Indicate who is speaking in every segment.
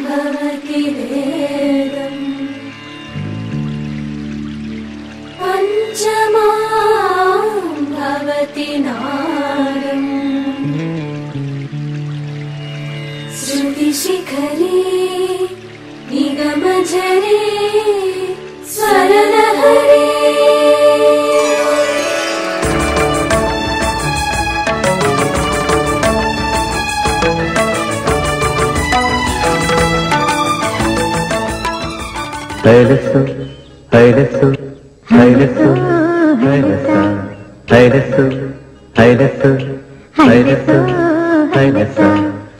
Speaker 1: भवति वेदम् पञ्चमां भवति नादम् श्रुतिशिखरे निगमझरे स्वरलहरे
Speaker 2: హైలెస్సు హైలెస్సు హైలెస్సు హైలెస్స హైలెస్సు హైలెస్సు హైలెస్సు హైలెస్స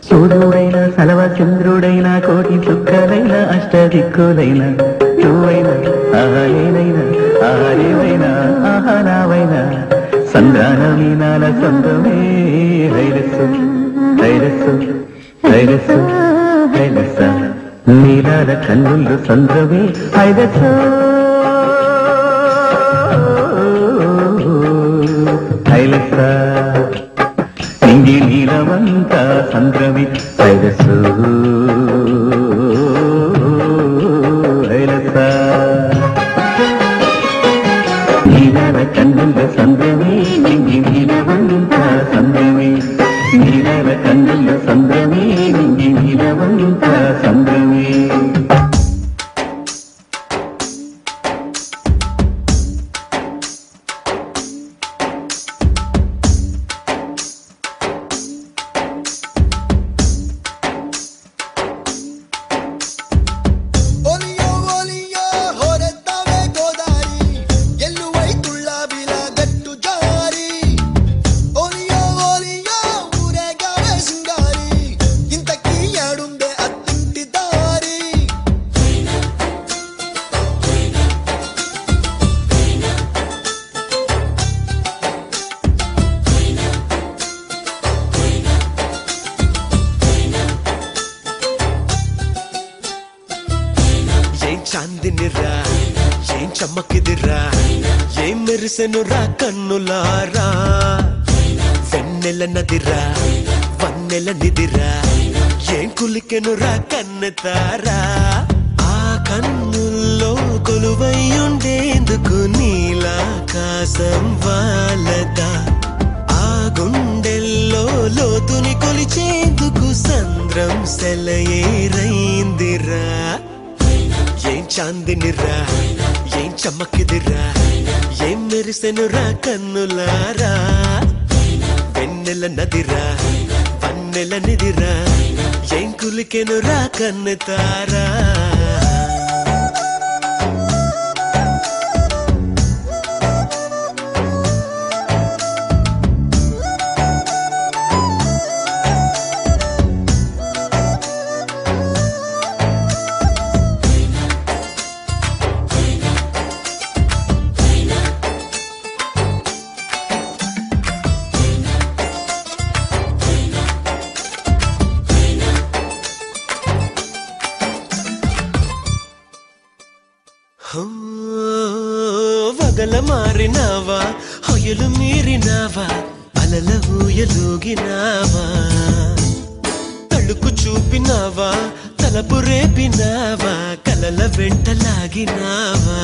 Speaker 2: సూర్యుడైన సలవ చంద్రుడైన కోటి చుక్కలైన అష్టదిక్కులైన నువ్వైన ఆహలేనైనా ఆహలేవైనా ఆహనావైన సంద్రాన మీనాల సొంతమే హైలెస్సు హైలెస్సు హైలెస్సు హైలెస్స నీలాల కన్నులు సంద్రమే హైలెస్సు హైలెస్స నింగి నీలమంతా సంద్రమే హైలెస్సు హైలెస్స నీలాల కన్నుల సంద్రమే నింగి నీలమంతా సంద్రమే నీలాల కన్నుల సంద్రమే నింగి నీలమంతా సంద్రమే
Speaker 3: చాందినిరా ఏం చమ్మకిదిరా ఏం మెరిసెనురా కన్నులారా వెన్నెల నదిరా వన్నెల నిదిరా ఏం కులికెనురా కన్నెతారా ఆ కన్నుల్లో కొలువై ఉండేందుకు నీలాకాశం వాలదా ఆ గుండెల్లో లోతుని కొలిచేందుకు సంద్రం సెలయేరైందిరా ఏం చాందినిరా ఏం చమ్మకిదిరా ఏం మెరిసెనురా కన్నులారా వెన్నెల నదిరా వన్నెల నిదిరా ఏం కులికెనురా కన్నెతారా వగల మారినావా హొయలు మీరినావా అలల ఊయలూగినావా తళుకు చూపినావా తలపు రేపినావా కలల వెంటలాగినావా